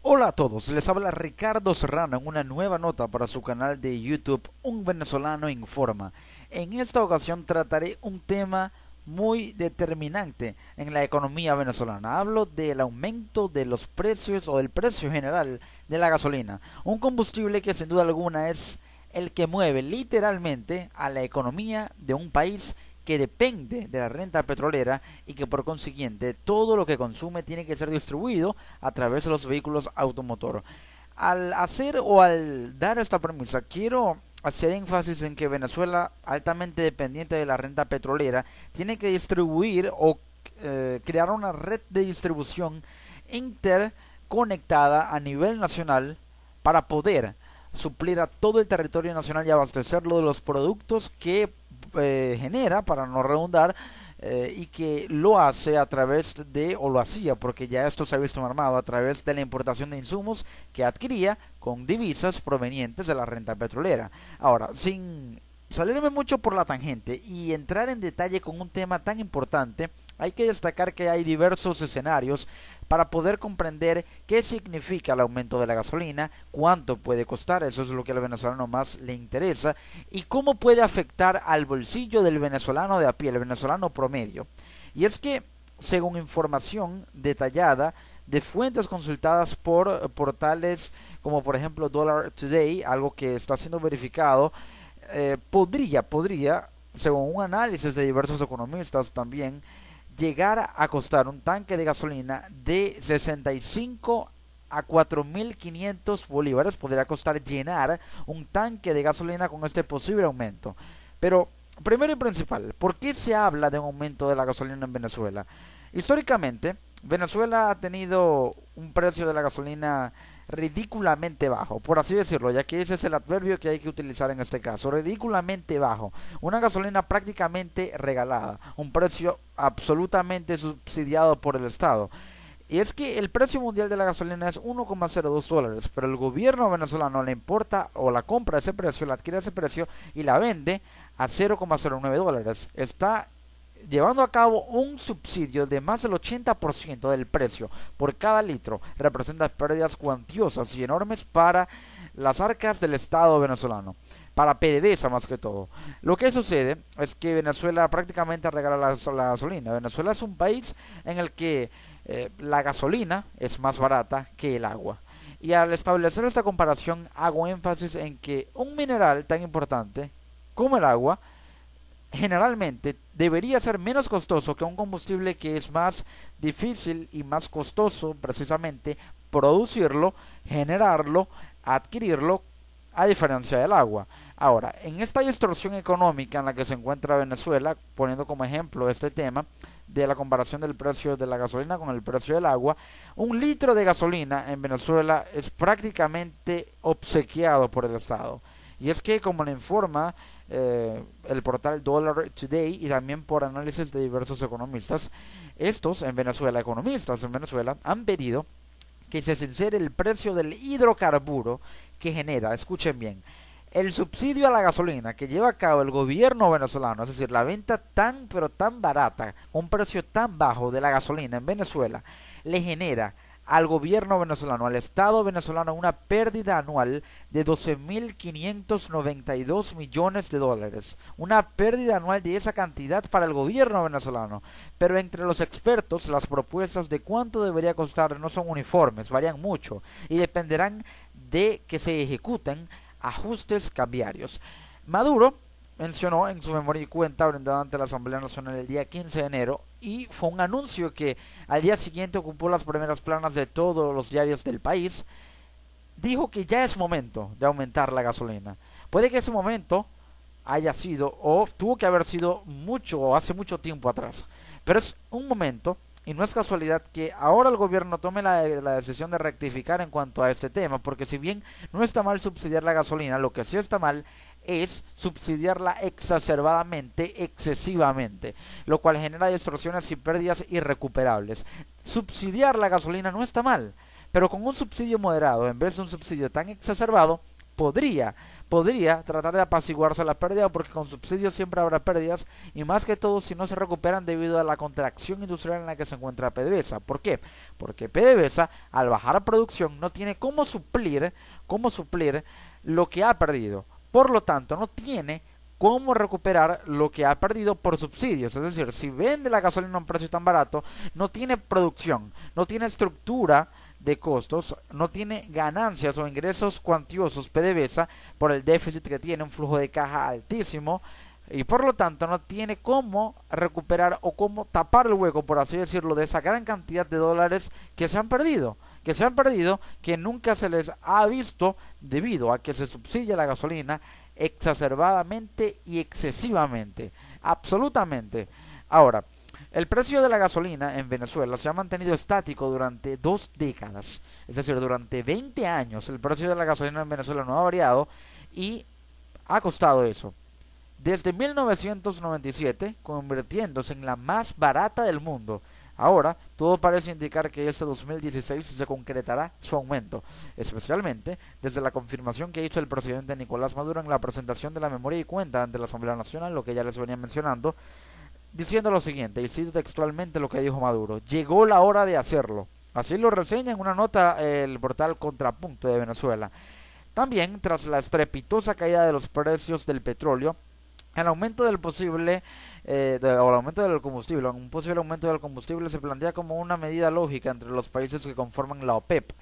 Hola a todos, les habla Ricardo Serrano en una nueva nota para su canal de YouTube Un Venezolano Informa. En esta ocasión trataré un tema muy determinante en la economía venezolana. Hablo del aumento de los precios o del precio general de la gasolina, un combustible que sin duda alguna es el que mueve literalmente a la economía de un país que depende de la renta petrolera y que por consiguiente todo lo que consume tiene que ser distribuido a través de los vehículos automotor. Al hacer o al dar esta premisa, quiero hacer énfasis en que Venezuela, altamente dependiente de la renta petrolera, tiene que distribuir o crear una red de distribución interconectada a nivel nacional para poder suplir a todo el territorio nacional y abastecerlo de los productos que genera, para no redundar, y que lo hace a través de, o lo hacía, porque ya esto se ha visto armado, a través de la importación de insumos que adquiría con divisas provenientes de la renta petrolera. Ahora, sin salirme mucho por la tangente y entrar en detalle con un tema tan importante, hay que destacar que hay diversos escenarios para poder comprender qué significa el aumento de la gasolina, cuánto puede costar, eso es lo que al venezolano más le interesa, y cómo puede afectar al bolsillo del venezolano de a pie, el venezolano promedio. Y es que, según información detallada de fuentes consultadas por portales como por ejemplo Dollar Today, algo que está siendo verificado, podría, según un análisis de diversos economistas también, llegar a costar un tanque de gasolina de 65 a 4.500 bolívares. Podría costar llenar un tanque de gasolina con este posible aumento. Pero, primero y principal, ¿por qué se habla de un aumento de la gasolina en Venezuela? Históricamente, Venezuela ha tenido un precio de la gasolina ridículamente bajo, por así decirlo, ya que ese es el adverbio que hay que utilizar en este caso, ridículamente bajo, una gasolina prácticamente regalada, un precio absolutamente subsidiado por el Estado. Y es que el precio mundial de la gasolina es 1,02 dólares, pero el gobierno venezolano le importa o la compra a ese precio, la adquiere a ese precio y la vende a 0,09 dólares. Está llevando a cabo un subsidio de más del 80% del precio por cada litro. Representa pérdidas cuantiosas y enormes para las arcas del Estado venezolano, para PDVSA más que todo. Lo que sucede es que Venezuela prácticamente regala la gasolina. Venezuela es un país en el que la gasolina es más barata que el agua. Y al establecer esta comparación hago énfasis en que un mineral tan importante como el agua generalmente debería ser menos costoso que un combustible que es más difícil y más costoso precisamente producirlo, generarlo, adquirirlo, a diferencia del agua. Ahora, en esta distorsión económica en la que se encuentra Venezuela, poniendo como ejemplo este tema de la comparación del precio de la gasolina con el precio del agua, un litro de gasolina en Venezuela es prácticamente obsequiado por el Estado. Y es que, como le informa el portal Dollar Today y también por análisis de diversos economistas, estos en Venezuela, economistas en Venezuela, han pedido que se sincere el precio del hidrocarburo que genera, escuchen bien, el subsidio a la gasolina que lleva a cabo el gobierno venezolano, es decir, la venta tan pero tan barata, un precio tan bajo de la gasolina en Venezuela, le genera al gobierno venezolano, al Estado venezolano, una pérdida anual de 12.592 millones de dólares. Una pérdida anual de esa cantidad para el gobierno venezolano. Pero entre los expertos, las propuestas de cuánto debería costar no son uniformes, varían mucho y dependerán de que se ejecuten ajustes cambiarios. Maduro mencionó en su memoria y cuenta brindada ante la Asamblea Nacional el día 15 de enero y fue un anuncio que al día siguiente ocupó las primeras planas de todos los diarios del país. Dijo que ya es momento de aumentar la gasolina. Puede que ese momento haya sido o tuvo que haber sido mucho o hace mucho tiempo atrás, pero es un momento y no es casualidad que ahora el gobierno tome la decisión de rectificar en cuanto a este tema, porque si bien no está mal subsidiar la gasolina, lo que sí está mal es subsidiarla exacerbadamente, excesivamente, lo cual genera distorsiones y pérdidas irrecuperables. Subsidiar la gasolina no está mal, pero con un subsidio moderado, en vez de un subsidio tan exacerbado, podría tratar de apaciguarse la pérdida, porque con subsidios siempre habrá pérdidas, y más que todo si no se recuperan debido a la contracción industrial en la que se encuentra PDVSA. ¿Por qué? Porque PDVSA, al bajar producción, no tiene cómo suplir lo que ha perdido. Por lo tanto, no tiene cómo recuperar lo que ha perdido por subsidios. Es decir, si vende la gasolina a un precio tan barato, no tiene producción, no tiene estructura de costos, no tiene ganancias o ingresos cuantiosos PDVSA por el déficit que tiene, un flujo de caja altísimo, y por lo tanto no tiene cómo recuperar o cómo tapar el hueco, por así decirlo, de esa gran cantidad de dólares que se han perdido, que nunca se les ha visto debido a que se subsidia la gasolina exacerbadamente y excesivamente, absolutamente. Ahora, el precio de la gasolina en Venezuela se ha mantenido estático durante 2 décadas, es decir, durante 20 años el precio de la gasolina en Venezuela no ha variado y ha costado eso. Desde 1997, convirtiéndose en la más barata del mundo. Ahora, todo parece indicar que este 2016 se concretará su aumento, especialmente desde la confirmación que hizo el presidente Nicolás Maduro en la presentación de la memoria y cuenta ante la Asamblea Nacional, lo que ya les venía mencionando, diciendo lo siguiente, y cito textualmente lo que dijo Maduro: llegó la hora de hacerlo. Así lo reseña en una nota el portal Contrapunto de Venezuela. También, tras la estrepitosa caída de los precios del petróleo, el aumento del posible el aumento del combustible, un posible aumento del combustible se plantea como una medida lógica entre los países que conforman la OPEP,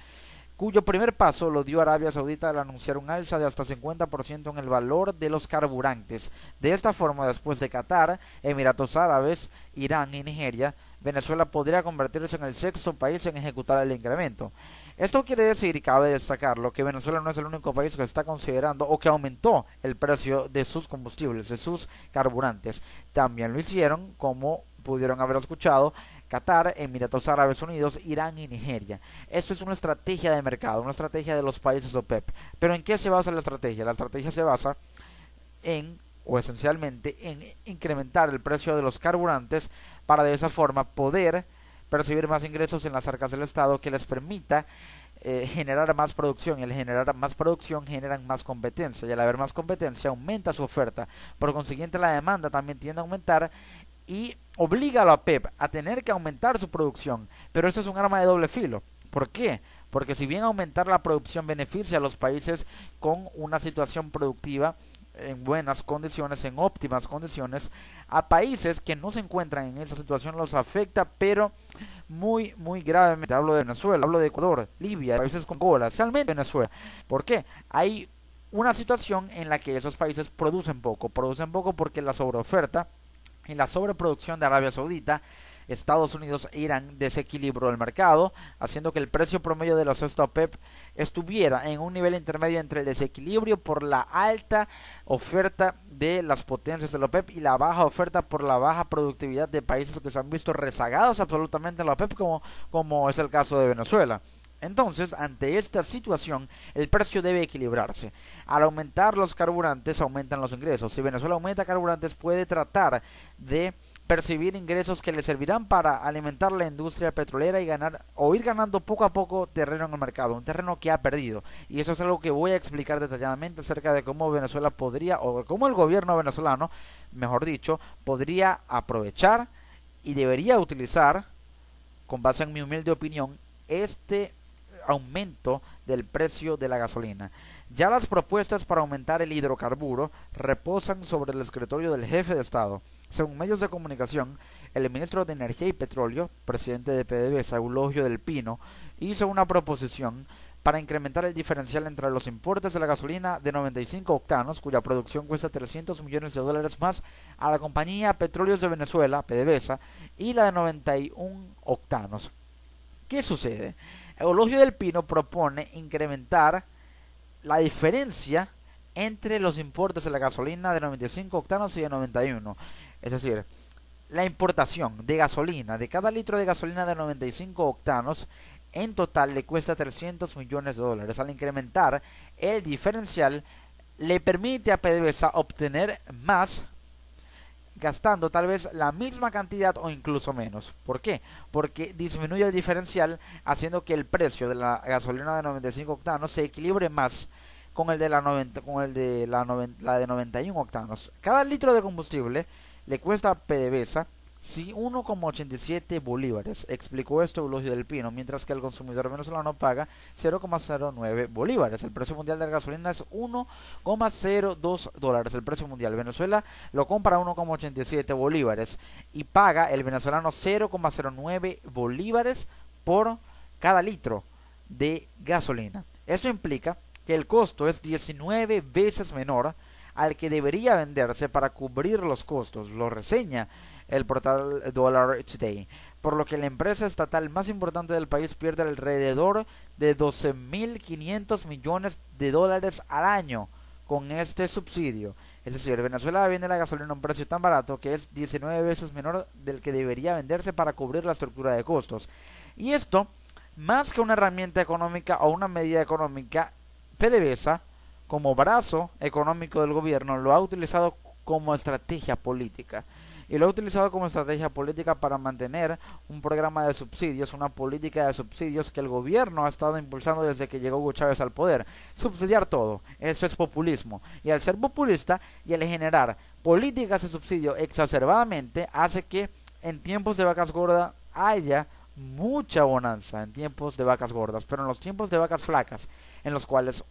cuyo primer paso lo dio Arabia Saudita al anunciar un alza de hasta 50% en el valor de los carburantes. De esta forma, después de Qatar, Emiratos Árabes, Irán y Nigeria, Venezuela podría convertirse en el 6º país en ejecutar el incremento. Esto quiere decir, y cabe destacarlo, que Venezuela no es el único país que está considerando o que aumentó el precio de sus combustibles, de sus carburantes. También lo hicieron, como pudieron haber escuchado, Qatar, Emiratos Árabes Unidos, Irán y Nigeria. Esto es una estrategia de mercado, una estrategia de los países OPEP. ¿Pero en qué se basa la estrategia? La estrategia se basa o esencialmente en incrementar el precio de los carburantes para de esa forma poder percibir más ingresos en las arcas del Estado que les permita generar más producción, y al generar más producción generan más competencia, y al haber más competencia aumenta su oferta, por consiguiente la demanda también tiende a aumentar y obliga a la OPEP a tener que aumentar su producción. Pero esto es un arma de doble filo. ¿Por qué? Porque si bien aumentar la producción beneficia a los países con una situación productiva en buenas condiciones, en óptimas condiciones, a países que no se encuentran en esa situación los afecta, pero muy gravemente. Hablo de Venezuela, hablo de Ecuador, Libia, países con Angola, especialmente Venezuela. ¿Por qué? Hay una situación en la que esos países producen poco porque la sobreoferta y la sobreproducción de Arabia Saudita, Estados Unidos e Irán desequilibró el mercado, haciendo que el precio promedio de la cesta OPEP estuviera en un nivel intermedio entre el desequilibrio por la alta oferta de las potencias de la OPEP y la baja oferta por la baja productividad de países que se han visto rezagados absolutamente en la OPEP, como es el caso de Venezuela. Entonces, ante esta situación, el precio debe equilibrarse. Al aumentar los carburantes, aumentan los ingresos. Si Venezuela aumenta carburantes, puede tratar de percibir ingresos que le servirán para alimentar la industria petrolera y ir ganando poco a poco terreno en el mercado, un terreno que ha perdido. Y eso es algo que voy a explicar detalladamente acerca de cómo Venezuela podría, o cómo el gobierno venezolano, mejor dicho, podría aprovechar y debería utilizar, con base en mi humilde opinión, este aumento del precio de la gasolina. Ya las propuestas para aumentar el hidrocarburo reposan sobre el escritorio del jefe de Estado. Según medios de comunicación, el ministro de Energía y Petróleo, presidente de PDVSA, Eulogio del Pino, hizo una proposición para incrementar el diferencial entre los importes de la gasolina de 95 octanos, cuya producción cuesta $300 millones más, a la compañía Petróleos de Venezuela, PDVSA, y la de 91 octanos. ¿Qué sucede? Eulogio del Pino propone incrementar la diferencia entre los importes de la gasolina de 95 octanos y de 91. Es decir, la importación de gasolina, de cada litro de gasolina de 95 octanos, en total le cuesta $300 millones. Al incrementar el diferencial, le permite a PDVSA obtener más, gastando tal vez la misma cantidad o incluso menos. ¿Por qué? Porque disminuye el diferencial, haciendo que el precio de la gasolina de 95 octanos se equilibre más con el de la de 91 octanos. Cada litro de combustible le cuesta a PDVSA 1,87 bolívares, explicó esto Eulogio del Pino, mientras que el consumidor venezolano paga 0,09 bolívares. El precio mundial de la gasolina es 1,02 dólares, el precio mundial. Venezuela lo compra a 1,87 bolívares y paga el venezolano 0,09 bolívares por cada litro de gasolina. Esto implica que el costo es 19 veces menor al que debería venderse para cubrir los costos, lo reseña el portal Dollar Today, por lo que la empresa estatal más importante del país pierde alrededor de 12.500 millones de dólares al año con este subsidio. Es decir, Venezuela vende la gasolina a un precio tan barato que es 19 veces menor del que debería venderse para cubrir la estructura de costos. Y esto, más que una herramienta económica o una medida económica, PDVSA, como brazo económico del gobierno, lo ha utilizado como estrategia política. Y lo ha utilizado como estrategia política para mantener un programa de subsidios, una política de subsidios que el gobierno ha estado impulsando desde que llegó Hugo Chávez al poder. Subsidiar todo, eso es populismo. Y al ser populista y al generar políticas de subsidio exacerbadamente, hace que en tiempos de vacas gordas haya mucha bonanza en tiempos de vacas gordas, pero en los tiempos de vacas flacas, en los cuales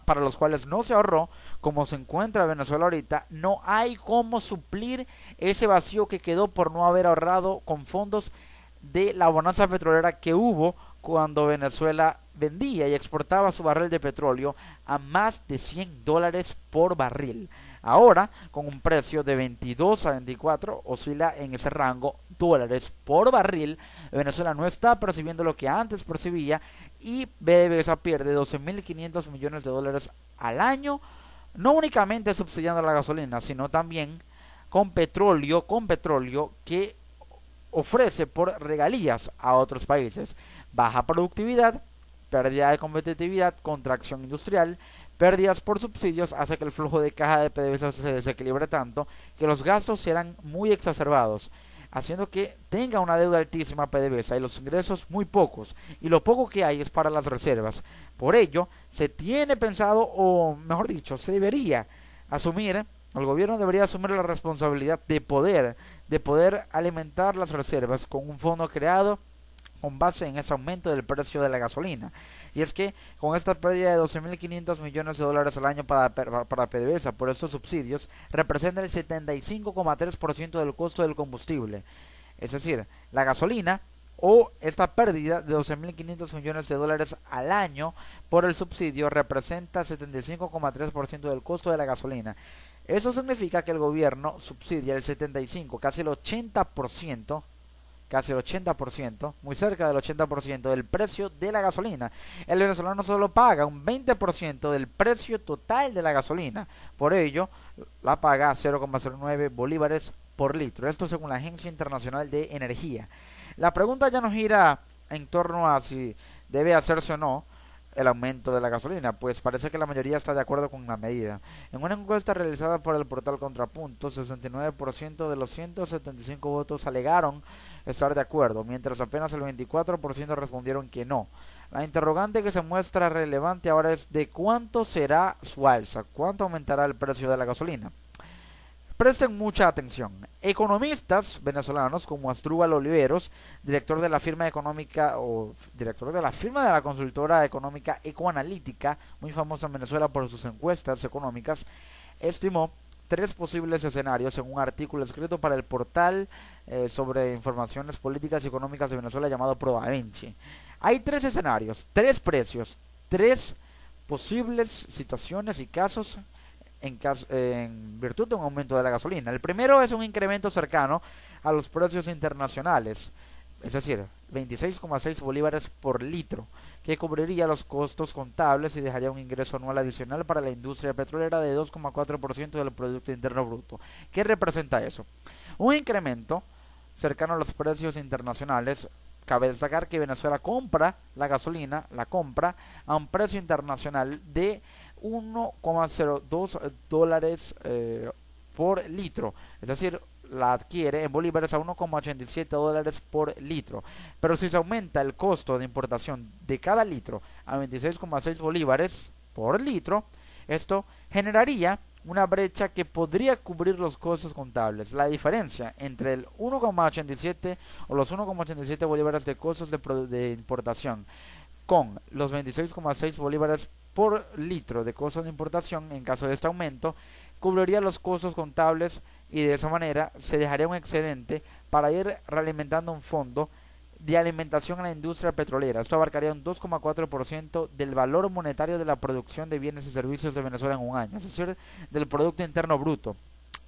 para los cuales no se ahorró, como se encuentra Venezuela ahorita, no hay cómo suplir ese vacío que quedó por no haber ahorrado con fondos de la bonanza petrolera que hubo cuando Venezuela vendía y exportaba su barril de petróleo a más de $100 por barril. Ahora, con un precio de 22 a 24, oscila en ese rango dólares por barril. Venezuela no está percibiendo lo que antes percibía y PDVSA pierde 12.500 millones de dólares al año, no únicamente subsidiando la gasolina, sino también con petróleo que ofrece por regalías a otros países. Baja productividad, pérdida de competitividad, contracción industrial, pérdidas por subsidios, hace que el flujo de caja de PDVSA se desequilibre tanto que los gastos serán muy exacerbados, haciendo que tenga una deuda altísima PDVSA y los ingresos muy pocos, y lo poco que hay es para las reservas. Por ello, se tiene pensado, o mejor dicho, se debería asumir, el gobierno debería asumir la responsabilidad de poder alimentar las reservas con un fondo creado con base en ese aumento del precio de la gasolina. Y es que con esta pérdida de 12.500 millones de dólares al año para PDVSA por estos subsidios, representa el 75,3% del costo del combustible. Es decir, la gasolina o esta pérdida de 12.500 millones de dólares al año por el subsidio representa 75,3% del costo de la gasolina. Eso significa que el gobierno subsidia el 75, casi el 80%, muy cerca del 80% del precio de la gasolina. El venezolano solo paga un 20% del precio total de la gasolina. Por ello, la paga a 0,09 bolívares por litro. Esto según la Agencia Internacional de Energía. La pregunta ya no gira en torno a si debe hacerse o no el aumento de la gasolina, pues parece que la mayoría está de acuerdo con la medida. En una encuesta realizada por el portal Contrapunto, 69% de los 175 votos alegaron estar de acuerdo, mientras apenas el 24% respondieron que no. La interrogante que se muestra relevante ahora es de cuánto será su alza, cuánto aumentará el precio de la gasolina. Presten mucha atención. Economistas venezolanos como Asdrúbal Oliveros, director de la firma de la consultora económica Ecoanalítica, muy famosa en Venezuela por sus encuestas económicas, estimó 3 posibles escenarios en un artículo escrito para el portal sobre informaciones políticas y económicas de Venezuela llamado Prodavenchi. Hay 3 escenarios, 3 precios, 3 posibles situaciones y casos en virtud de un aumento de la gasolina. El primero es un incremento cercano a los precios internacionales, es decir, 26,6 bolívares por litro, que cubriría los costos contables y dejaría un ingreso anual adicional para la industria petrolera de 2,4% del Producto Interno Bruto. ¿Qué representa eso? Un incremento cercano a los precios internacionales. Cabe destacar que Venezuela compra la gasolina, la compra a un precio internacional de 1,02 dólares por litro, es decir, la adquiere en bolívares a 1,87 dólares por litro. Pero si se aumenta el costo de importación de cada litro a 26,6 bolívares, por litro, esto generaría una brecha que podría cubrir los costos contables. La diferencia entre el 1,87 o los 1,87 bolívares de costos de importación con los 26,6 bolívares por litro de costos de importación en caso de este aumento, cubriría los costos contables y de esa manera se dejaría un excedente para ir realimentando un fondo de alimentación a la industria petrolera. Esto abarcaría un 2,4% del valor monetario de la producción de bienes y servicios de Venezuela en un año, es decir, del Producto Interno Bruto.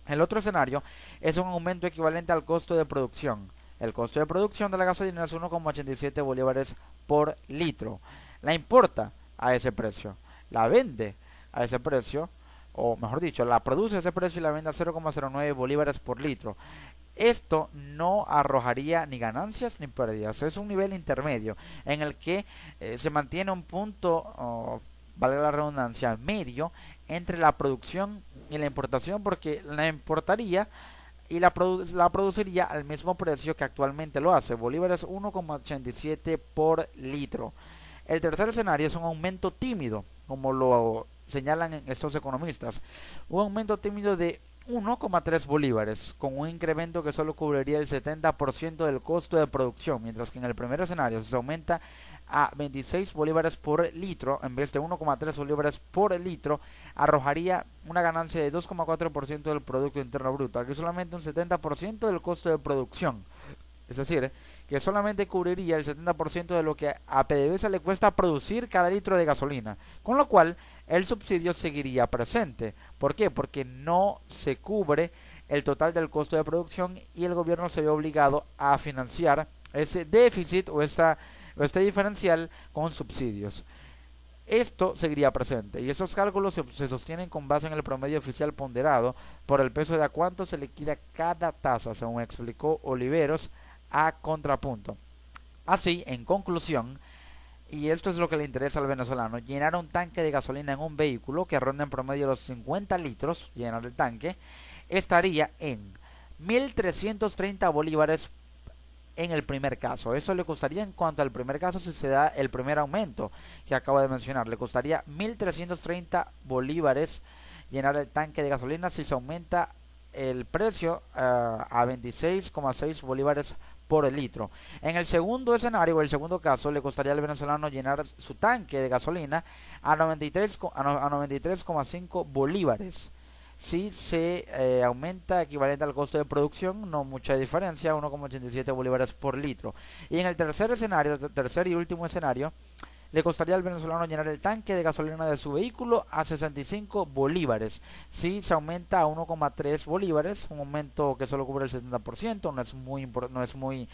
El otro escenario es un aumento equivalente al costo de producción. El costo de producción de la gasolina es 1,87 bolívares por litro. La importa a ese precio, la vende a ese precio, o mejor dicho, la produce a ese precio y la vende a 0,09 bolívares por litro. Esto no arrojaría ni ganancias ni pérdidas, es un nivel intermedio en el que se mantiene un punto, vale la redundancia, medio entre la producción y la importación, porque la importaría y la produciría al mismo precio que actualmente lo hace, bolívares 1,87 por litro. El tercer escenario es un aumento tímido, como lo señalan estos economistas, un aumento tímido de 1,3 bolívares, con un incremento que solo cubriría el 70% del costo de producción, mientras que en el primer escenario se aumenta a 26 bolívares por litro en vez de 1,3 bolívares por litro, arrojaría una ganancia de 2,4% del Producto Interno Bruto, aquí solamente un 70% del costo de producción, es decir, que solamente cubriría el 70% de lo que a PDVSA le cuesta producir cada litro de gasolina, con lo cual el subsidio seguiría presente. ¿Por qué? Porque no se cubre el total del costo de producción y el gobierno se ve obligado a financiar ese déficit o este diferencial con subsidios. Esto seguiría presente y esos cálculos se sostienen con base en el promedio oficial ponderado por el peso de a cuánto se liquida cada tasa, según explicó Oliveros a Contrapunto. Así, en conclusión, y esto es lo que le interesa al venezolano, llenar un tanque de gasolina en un vehículo que ronda en promedio los 50 litros, llenar el tanque, estaría en 1.330 bolívares en el primer caso. Eso le costaría, en cuanto al primer caso, si se da el primer aumento que acabo de mencionar, le costaría 1.330 bolívares llenar el tanque de gasolina si se aumenta el precio a 26,6 bolívares por el litro. En el segundo escenario, o el segundo caso, le costaría al venezolano llenar su tanque de gasolina a 93,5 bolívares. Si se aumenta equivalente al costo de producción, no mucha diferencia, 1,87 bolívares por litro. Y en el tercer escenario, tercer y último escenario, le costaría al venezolano llenar el tanque de gasolina de su vehículo a 65 bolívares. Si se aumenta a 1,3 bolívares, un aumento que solo cubre el 70%, no es muy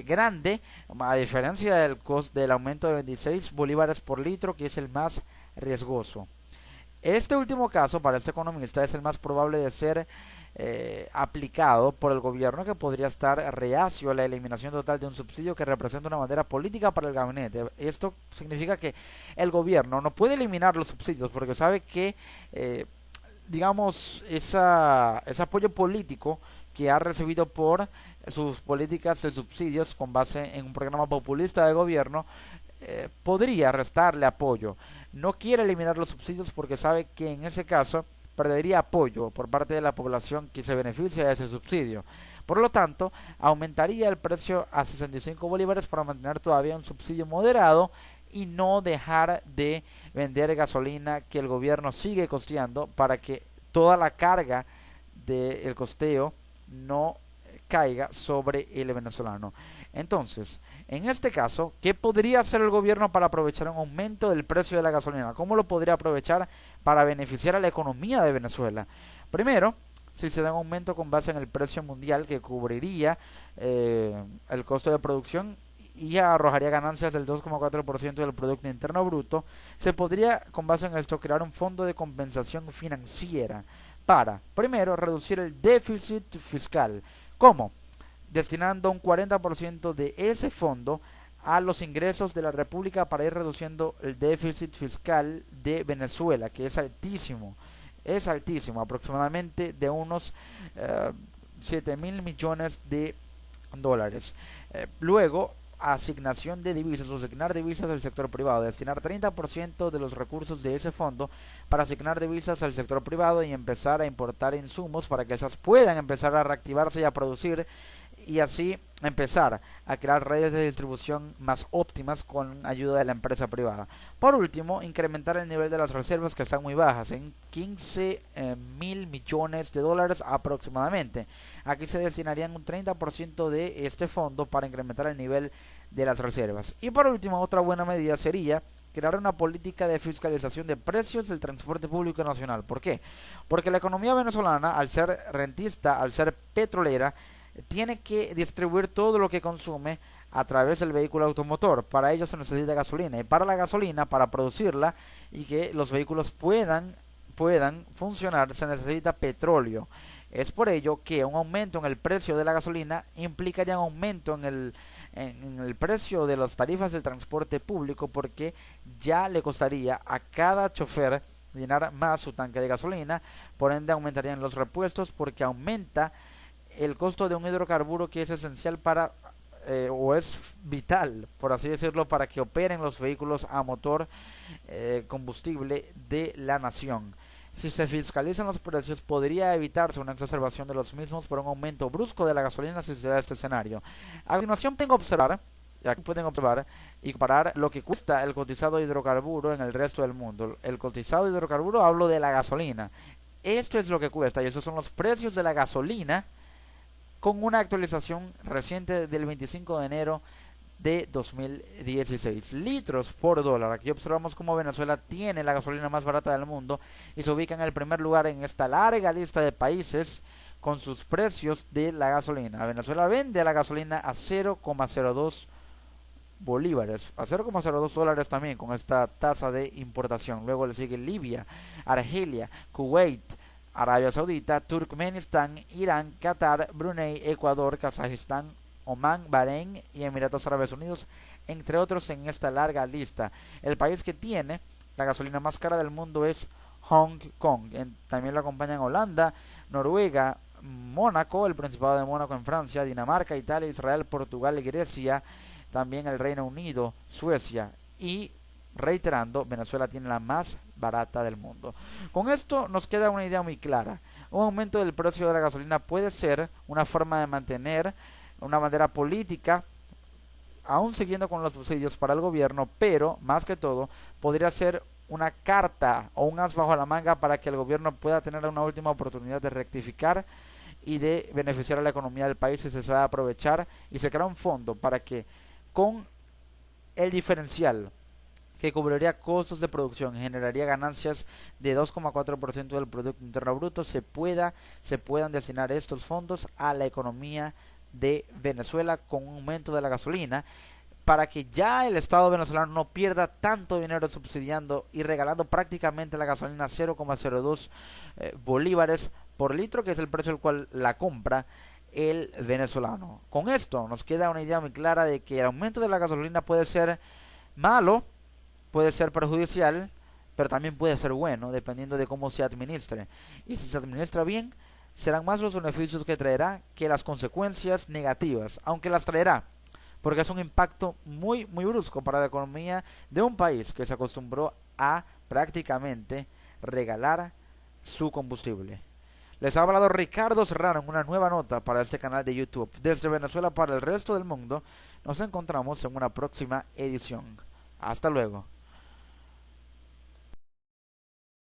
grande, a diferencia del aumento de 26 bolívares por litro, que es el más riesgoso. Este último caso, para este economista, es el más probable de ser aplicado por el gobierno, que podría estar reacio a la eliminación total de un subsidio que representa una bandera política para el gabinete. Esto significa que el gobierno no puede eliminar los subsidios porque sabe que, digamos, ese apoyo político que ha recibido por sus políticas de subsidios con base en un programa populista de gobierno, podría restarle apoyo. No quiere eliminar los subsidios porque sabe que en ese caso perdería apoyo por parte de la población que se beneficia de ese subsidio. Por lo tanto, aumentaría el precio a 65 bolívares para mantener todavía un subsidio moderado y no dejar de vender gasolina que el gobierno sigue costeando, para que toda la carga del costeo no caiga sobre el venezolano. Entonces, en este caso, ¿qué podría hacer el gobierno para aprovechar un aumento del precio de la gasolina? ¿Cómo lo podría aprovechar para beneficiar a la economía de Venezuela? Primero, si se da un aumento con base en el precio mundial que cubriría el costo de producción y arrojaría ganancias del 2,4% del Producto Interno Bruto, se podría, con base en esto, crear un fondo de compensación financiera para, primero, reducir el déficit fiscal. ¿Cómo? Destinando un 40% de ese fondo a los ingresos de la República para ir reduciendo el déficit fiscal de Venezuela, que es altísimo, aproximadamente de unos 7.000 millones de dólares. Luego, asignación de divisas o asignar divisas al sector privado, destinar 30% de los recursos de ese fondo para asignar divisas al sector privado y empezar a importar insumos para que esas puedan empezar a reactivarse y a producir y así empezar a crear redes de distribución más óptimas con ayuda de la empresa privada. Por último, incrementar el nivel de las reservas que están muy bajas, en 15 mil millones de dólares aproximadamente. Aquí se destinarían un 30% de este fondo para incrementar el nivel de las reservas. Y por último, otra buena medida sería crear una política de fiscalización de precios del transporte público nacional. ¿Por qué? Porque la economía venezolana, al ser rentista, al ser petrolera, tiene que distribuir todo lo que consume a través del vehículo automotor. Para ello se necesita gasolina, y para la gasolina, para producirla y que los vehículos puedan funcionar, se necesita petróleo. Es por ello que un aumento en el precio de la gasolina implicaría un aumento en el precio de las tarifas del transporte público, porque ya le costaría a cada chofer llenar más su tanque de gasolina, por ende aumentarían los repuestos porque aumenta el costo de un hidrocarburo que es esencial para o es vital, por así decirlo, para que operen los vehículos a motor combustible de la nación. Si se fiscalizan los precios, podría evitarse una exacerbación de los mismos por un aumento brusco de la gasolina si se da este escenario. A continuación aquí pueden observar y comparar lo que cuesta el cotizado hidrocarburo en el resto del mundo. El cotizado hidrocarburo, hablo de la gasolina. Esto es lo que cuesta y esos son los precios de la gasolina con una actualización reciente del 25 de enero de 2016. Litros por dólar. Aquí observamos cómo Venezuela tiene la gasolina más barata del mundo y se ubica en el primer lugar en esta larga lista de países con sus precios de la gasolina. Venezuela vende la gasolina a 0,02 bolívares, a 0,02 dólares también con esta tasa de importación. Luego le sigue Libia, Argelia, Kuwait, Arabia Saudita, Turkmenistán, Irán, Qatar, Brunei, Ecuador, Kazajistán, Omán, Bahrein y Emiratos Árabes Unidos, entre otros en esta larga lista. El país que tiene la gasolina más cara del mundo es Hong Kong. También lo acompañan Holanda, Noruega, Mónaco, el Principado de Mónaco en Francia, Dinamarca, Italia, Israel, Portugal, Grecia, también el Reino Unido, Suecia y, reiterando, Venezuela tiene la más barata del mundo. Con esto nos queda una idea muy clara. Un aumento del precio de la gasolina puede ser una forma de mantener una bandera política, aún siguiendo con los subsidios para el gobierno, pero más que todo podría ser una carta o un as bajo la manga para que el gobierno pueda tener una última oportunidad de rectificar y de beneficiar a la economía del país si se sabe aprovechar, y se crea un fondo para que con el diferencial que cubriría costos de producción y generaría ganancias de 2,4% del Producto Interno Bruto, se puedan destinar estos fondos a la economía de Venezuela con un aumento de la gasolina, para que ya el Estado venezolano no pierda tanto dinero subsidiando y regalando prácticamente la gasolina a 0,02 bolívares por litro, que es el precio al cual la compra el venezolano. Con esto nos queda una idea muy clara de que el aumento de la gasolina puede ser malo, puede ser perjudicial, pero también puede ser bueno, dependiendo de cómo se administre. Y si se administra bien, serán más los beneficios que traerá que las consecuencias negativas, aunque las traerá, porque es un impacto muy brusco para la economía de un país que se acostumbró a prácticamente regalar su combustible. Les ha hablado Ricardo Serrano en una nueva nota para este canal de YouTube. Desde Venezuela para el resto del mundo, nos encontramos en una próxima edición. Hasta luego.